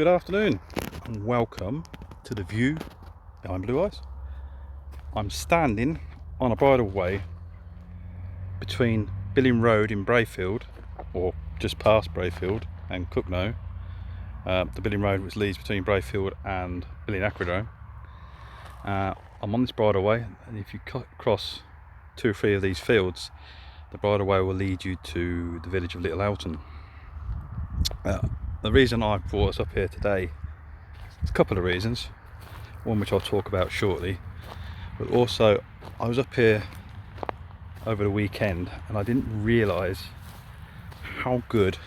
Good afternoon and welcome to the view behind Blue Eyes. I'm standing on a bridleway between Billing Road in Brayfield, or just past Brayfield, and Cooknoe. The Billing Road which leads between Brayfield and Billing Aquadrome. I'm on this bridleway, and if you cross 2 or 3 of these fields, the bridleway will lead you to the village of Little Elton. The reason I brought us up here today, there's a couple of reasons. One which I'll talk about shortly, but also I was up here over the weekend and I didn't realise how good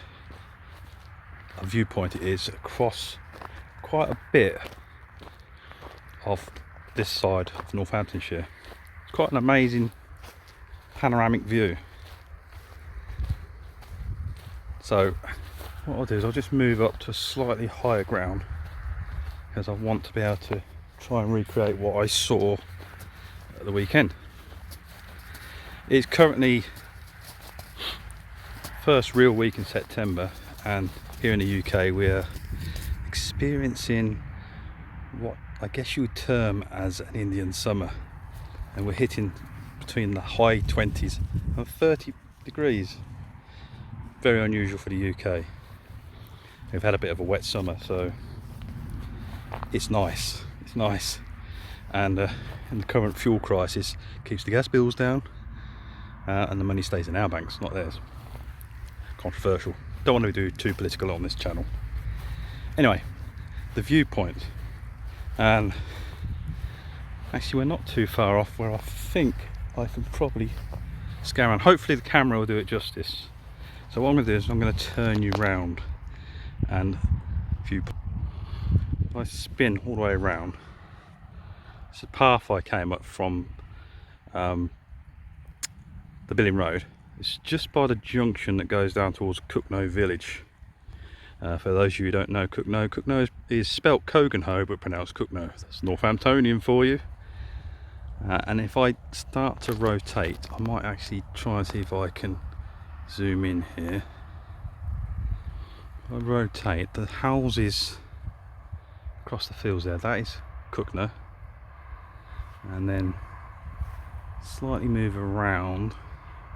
a viewpoint it is across quite a bit of this side of Northamptonshire. It's quite an amazing panoramic view. So what I'll do is I'll just move up to a slightly higher ground because I want to be able to try and recreate what I saw at the weekend. It's currently first real week in September, and here in the UK we're experiencing what I guess you would term as an Indian summer, and we're hitting between the high 20s and 30 degrees. Very unusual for the UK. We've had a bit of a wet summer, so it's nice. And the current fuel crisis keeps the gas bills down, and the money stays in our banks, not theirs. Controversial. Don't want to do too political on this channel. Anyway, the viewpoint, and actually we're not too far off where I think I can probably scan around. Hopefully the camera will do it justice. So what I'm going to do is I'm going to turn you round, and if I spin all the way around, it's a path I came up from the Billing Road. It's just by the junction that goes down towards Cooknoe village. For those of you who don't know Cooknoe is spelt Coganhoe but pronounced Cooknoe. That's Northamptonian for you. And if I start to rotate, I might actually try and see if I can zoom in here. If I rotate, the houses across the fields there, that is Cooknoe, and then slightly move around,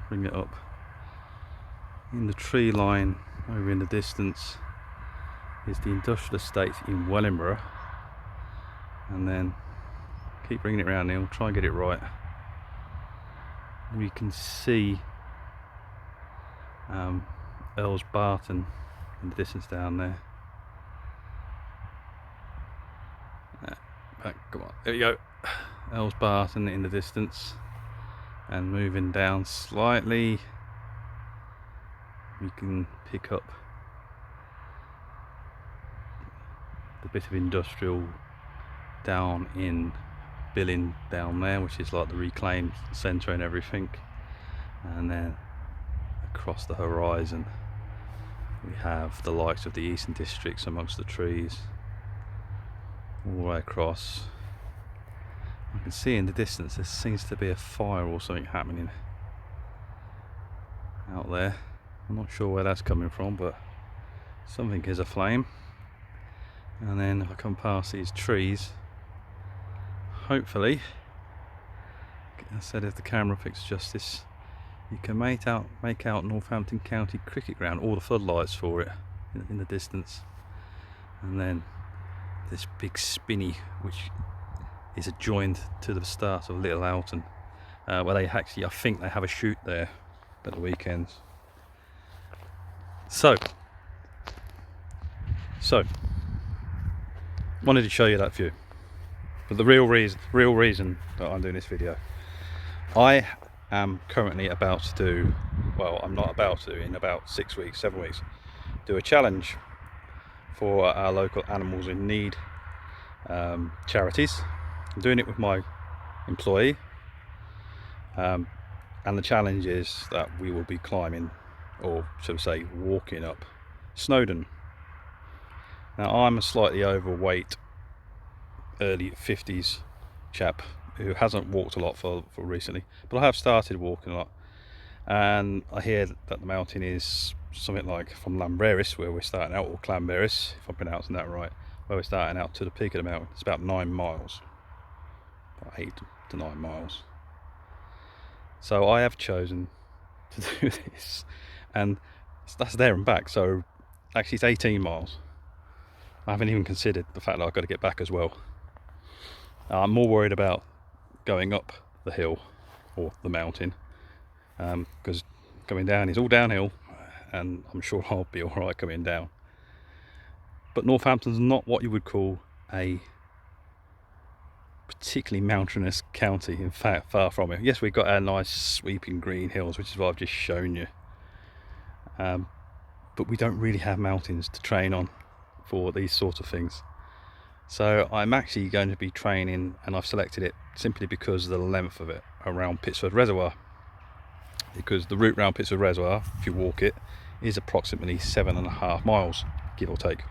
bring it up in the tree line over in the distance is the industrial estate in Wellingborough, and then keep bringing it around here, we'll try and get it right. We can see Earls Barton in the distance down there. Come on, there we go. Earls Barton in the distance, and moving down slightly we can pick up the bit of industrial down in Billing down there, which is like the reclaimed centre and everything, and then across the horizon we have the likes of the Eastern Districts amongst the trees all the way across. I can see in the distance there seems to be a fire or something happening out there. I'm not sure where that's coming from, but something is aflame. And then if I come past these trees, hopefully, I said if the camera picks justice, you can make out Northampton County Cricket Ground, all the floodlights for it in the distance, and then this big spinney which is adjoined to the start of Little Elton, where they actually, I think they have a shoot there at the weekends. So wanted to show you that view, but the real reason that I'm doing this video, I am currently about to do, well, I'm not about to, in about 6 weeks, 7 weeks, do a challenge for our local Animals in Need charities. I'm doing it with my employee, and the challenge is that we will be climbing, or should I say walking up Snowdon. Now I'm a slightly overweight early 50s chap who hasn't walked a lot for recently, but I have started walking a lot, and I hear that the mountain is something like from Llanberis, where we're starting out, or Llanberis, if I'm pronouncing that right, where we're starting out, to the peak of the mountain. It's about 9 miles, about 8 to 9 miles. So I have chosen to do this, and that's there and back, so actually it's 18 miles. I haven't even considered the fact that I've got to get back as well. I'm more worried about going up the hill or the mountain, because coming down is all downhill, and I'm sure I'll be alright coming down. But Northampton's not what you would call a particularly mountainous county. In fact, far from it. Yes, we've got our nice sweeping green hills, which is what I've just shown you, but we don't really have mountains to train on for these sorts of things. So I'm actually going to be training, and I've selected it simply because of the length of it, around Pitsford Reservoir, because the route around Pitsford Reservoir, if you walk it, is approximately 7.5 miles, give or take.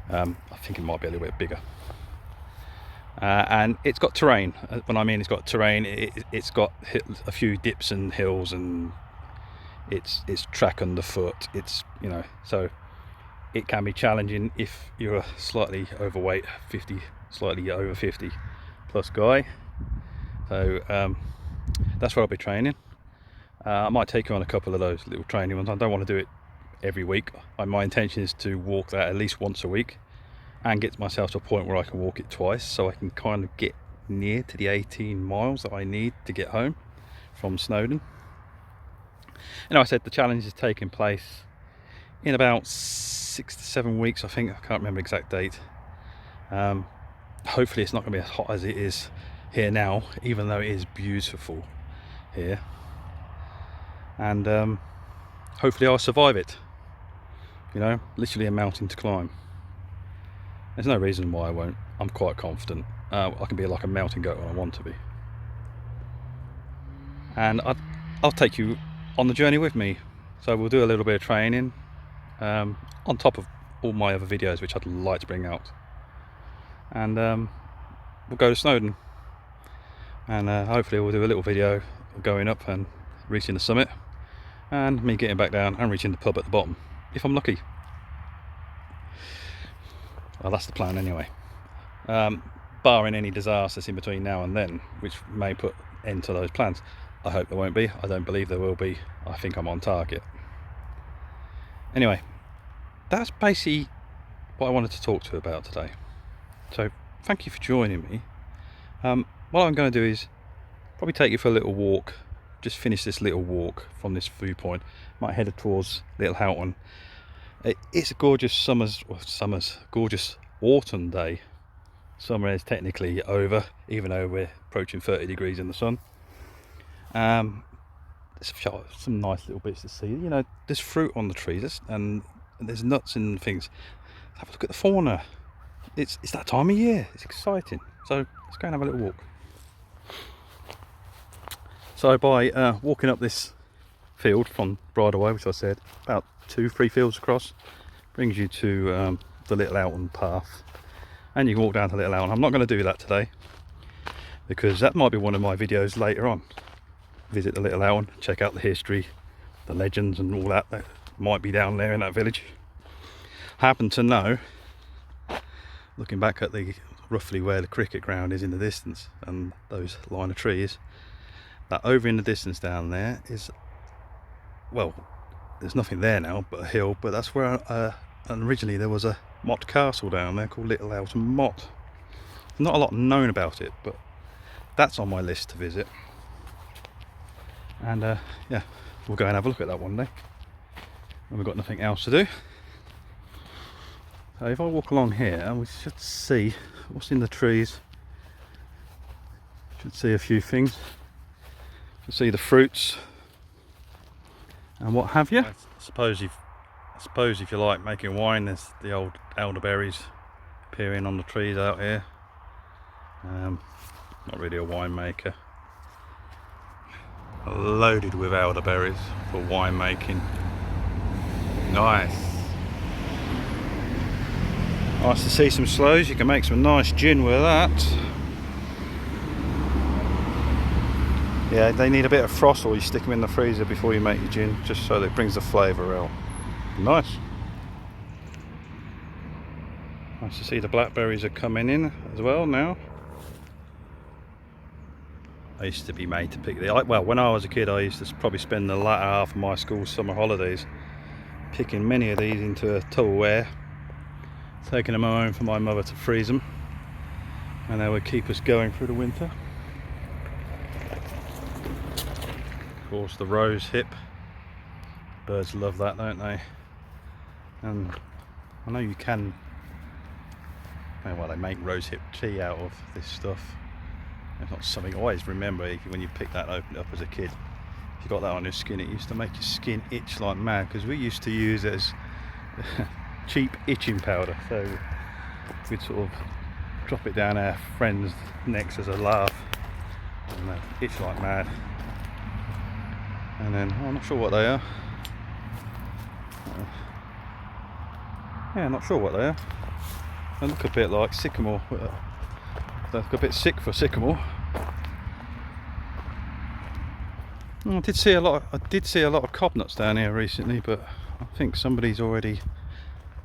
I think it might be a little bit bigger. And it's got terrain. When I mean it's got terrain, it's got a few dips and hills, and it's track underfoot. It's, you know, so it can be challenging if you're a slightly overweight, slightly over 50 plus guy. So that's where I'll be training. I might take you on a couple of those little training ones. I don't want to do it every week. My intention is to walk that at least once a week, and get myself to a point where I can walk it twice, so I can kind of get near to the 18 miles that I need to get home from Snowdon. And I said the challenge is taking place in about 6 to 7 weeks, I think. I can't remember the exact date. Hopefully it's not going to be as hot as it is here now, even though it is beautiful here. And hopefully I'll survive it. You know, literally a mountain to climb. There's no reason why I won't. I'm quite confident. I can be like a mountain goat when I want to be. And I'll take you on the journey with me. So we'll do a little bit of training, on top of all my other videos which I'd like to bring out. And we'll go to Snowdon. And hopefully we'll do a little video of going up and reaching the summit, and me getting back down and reaching the pub at the bottom, if I'm lucky. Well, that's the plan anyway. Barring any disasters in between now and then, which may put end to those plans. I hope there won't be. I don't believe there will be. I think I'm on target. Anyway, that's basically what I wanted to talk to you about today. So thank you for joining me. What I'm going to do is probably take you for a little walk. Just finish this little walk from this viewpoint. Might head towards Little Houghton. It's a gorgeous gorgeous autumn day. Summer is technically over, even though we're approaching 30 degrees in the sun. There's some nice little bits to see. You know, there's fruit on the trees, and there's nuts and things. Have a look at the fauna. It's that time of year. It's exciting. So let's go and have a little walk. So by walking up this field from Bridleway, which I said about 2-3 fields across, brings you to the Little Houghton path, and you can walk down to Little Houghton. I'm not going to do that today, because that might be one of my videos later on. Visit the Little Houghton, check out the history, the legends and all that might be down there in that village. Happen to know, looking back at the roughly where the cricket ground is in the distance and those line of trees, that over in the distance down there is, well, there's nothing there now but a hill, but that's where originally there was a Mott castle down there called Little Houghton Mott. Not a lot known about it, but that's on my list to visit. And yeah, we'll go and have a look at that one day when we've got nothing else to do. So if I walk along here, we should see what's in the trees. Should see a few things. Should see the fruits and what have you. I suppose if you like making wine, there's the old elderberries appearing on the trees out here. Not really a winemaker. Loaded with elderberries for winemaking. Nice. Nice to see some sloes. You can make some nice gin with that. Yeah, they need a bit of frost, or you stick them in the freezer before you make your gin, just so that it brings the flavour out. Nice. Nice to see the blackberries are coming in as well now. I used to be made to pick well, when I was a kid, I used to probably spend the latter half of my school summer holidays picking many of these into a Tupperware, taking them home for my mother to freeze them, and they would keep us going through the winter. Of course, the rose hip. Birds love that, don't they? And I know you can, well, they make rose hip tea out of this stuff. It's not something I always remember when you pick that open up as a kid. If you got that on your skin, it used to make your skin itch like mad, because we used to use it as cheap itching powder. So we'd sort of drop it down our friends' necks as a laugh, and they'd itch like mad. And then, I'm not sure what they are. Yeah, not sure what they are. They look a bit like sycamore. They look a bit sick for sycamore. I did see a lot of cobnuts down here recently, but I think somebody's already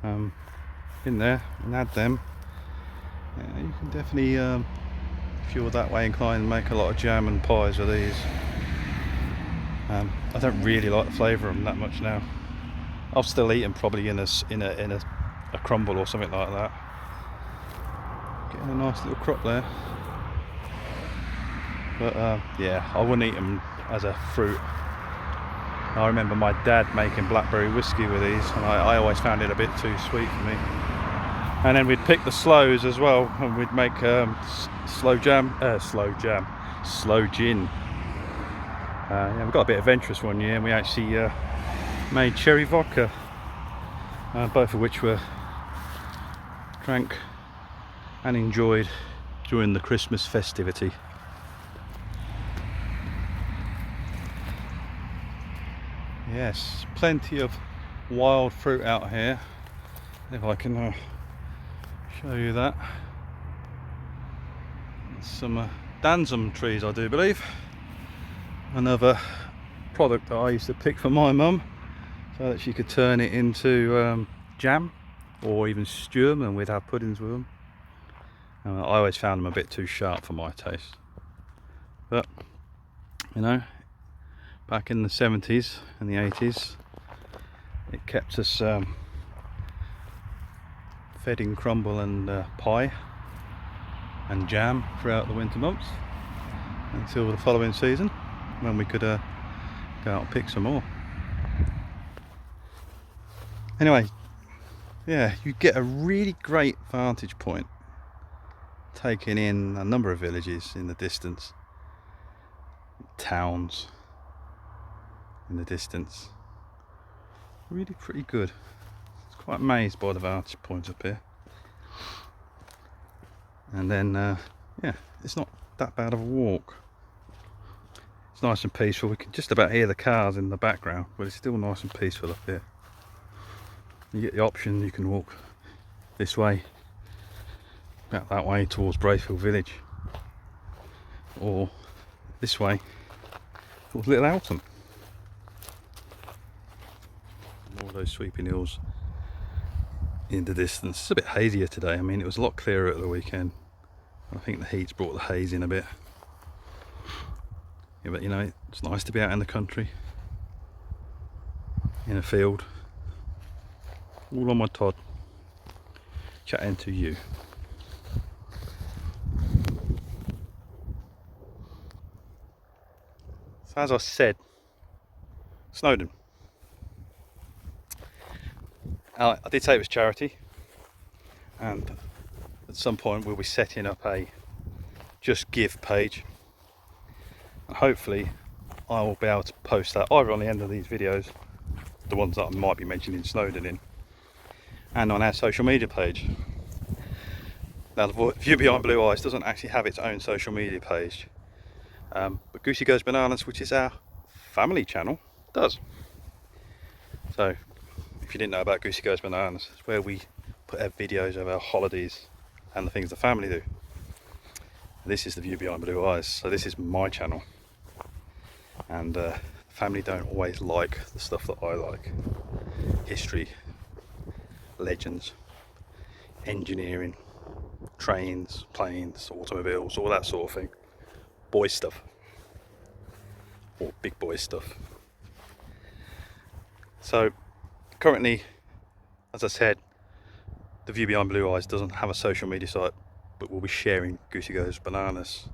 been there and had them. Yeah, you can definitely, if you're that way inclined, make a lot of jam and pies with these. I don't really like the flavour of them that much now. I'll still eat them probably in a crumble or something like that. Getting a nice little crop there. But yeah, I wouldn't eat them as a fruit. I remember my dad making blackberry whiskey with these, and I always found it a bit too sweet for me. And then we'd pick the slows as well, and we'd make slow gin. Yeah, we got a bit adventurous one year, and we actually made cherry vodka, both of which were drank and enjoyed during the Christmas festivity. Yes, plenty of wild fruit out here. If I can show you that. Some Danzum trees, I do believe. Another product that I used to pick for my mum, so that she could turn it into jam or even stew them, and we'd have puddings with them. I always found them a bit too sharp for my taste, but you know, back in the 70s and the 80s, it kept us fed in crumble and pie and jam throughout the winter months until the following season, when we could go out and pick some more. Anyway, yeah, you get a really great vantage point taking in a number of villages in the distance, towns in the distance. Really pretty good. It's quite amazed by the vantage point up here. And then yeah, it's not that bad of a walk. It's nice and peaceful. We can just about hear the cars in the background, but it's still nice and peaceful up here. You get the option, you can walk this way, about that way towards Bracefield Village, or this way towards Little Alton. More of those sweeping hills in the distance. It's a bit hazier today. I mean, it was a lot clearer at the weekend. I think the heat's brought the haze in a bit. Yeah, but you know, it's nice to be out in the country, in a field, all on my Todd, chatting to you. So as I said, Snowdon. I did say it was charity, and at some point we'll be setting up a Just Give page, and hopefully I will be able to post that either on the end of these videos, the ones that I might be mentioning Snowdon in, and on our social media page. Now, the View Behind Blue Eyes doesn't actually have its own social media page, but Goosey Goes Bananas, which is our family channel, does. So if you didn't know about Goosey Goes Bananas, it's where we put our videos of our holidays and the things the family do. This is the View Behind Blue Eyes, so this is my channel. and family don't always like the stuff that I like. History, legends, engineering, trains, planes, automobiles, all that sort of thing. Boy stuff, or big boy stuff. So currently, as I said, The View Behind Blue Eyes doesn't have a social media site, but we'll be sharing Goosey Goes Bananas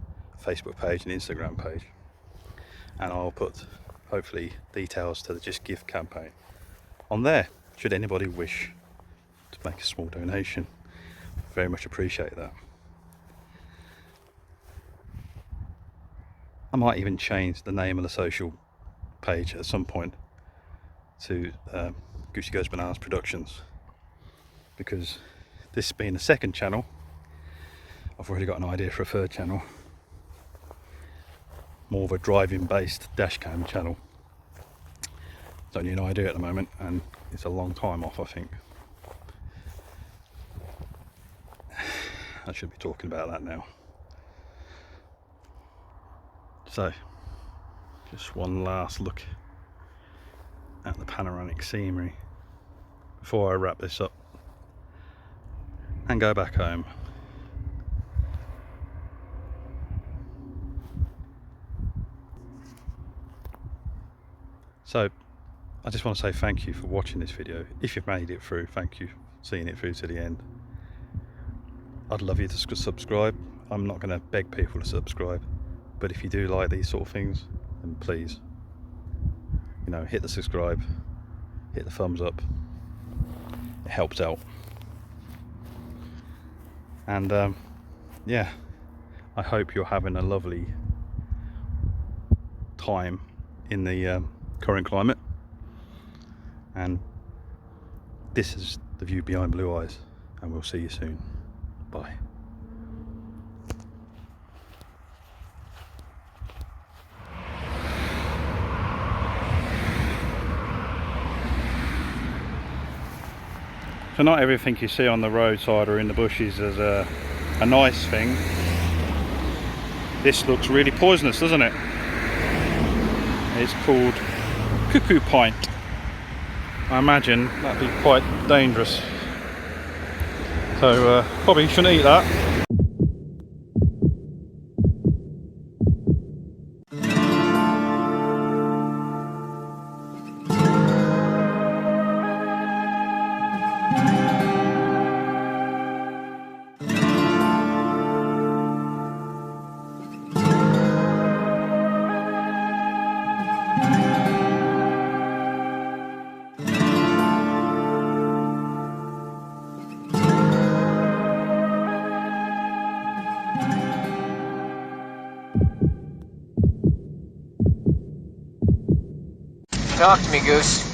Facebook page and Instagram page, and I'll put hopefully details to the Just Give campaign on there should anybody wish to make a small donation. Very much appreciate that. I might even change the name of the social page at some point to Goosey Goes Bananas Productions, because this being the second channel, I've already got an idea for a third channel, more of a driving based dash cam channel. It's only an idea at the moment, and it's a long time off, I think. I should be talking about that now. So, just one last look at the panoramic scenery before I wrap this up and go back home. So I just want to say thank you for watching this video. If you've made it through, thank you for seeing it through to the end. I'd love you to subscribe. I'm not going to beg people to subscribe, but if you do like these sort of things, then please, you know, hit the subscribe, hit the thumbs up. It helps out. And yeah, I hope you're having a lovely time in the current climate. And this is The View Behind Blue Eyes, and we'll see you soon. Bye. So not everything you see on the roadside or in the bushes is a nice thing. This looks really poisonous, doesn't it? It's called cuckoo pint. I imagine that'd be quite dangerous. So probably shouldn't eat that. Talk to me, Goose.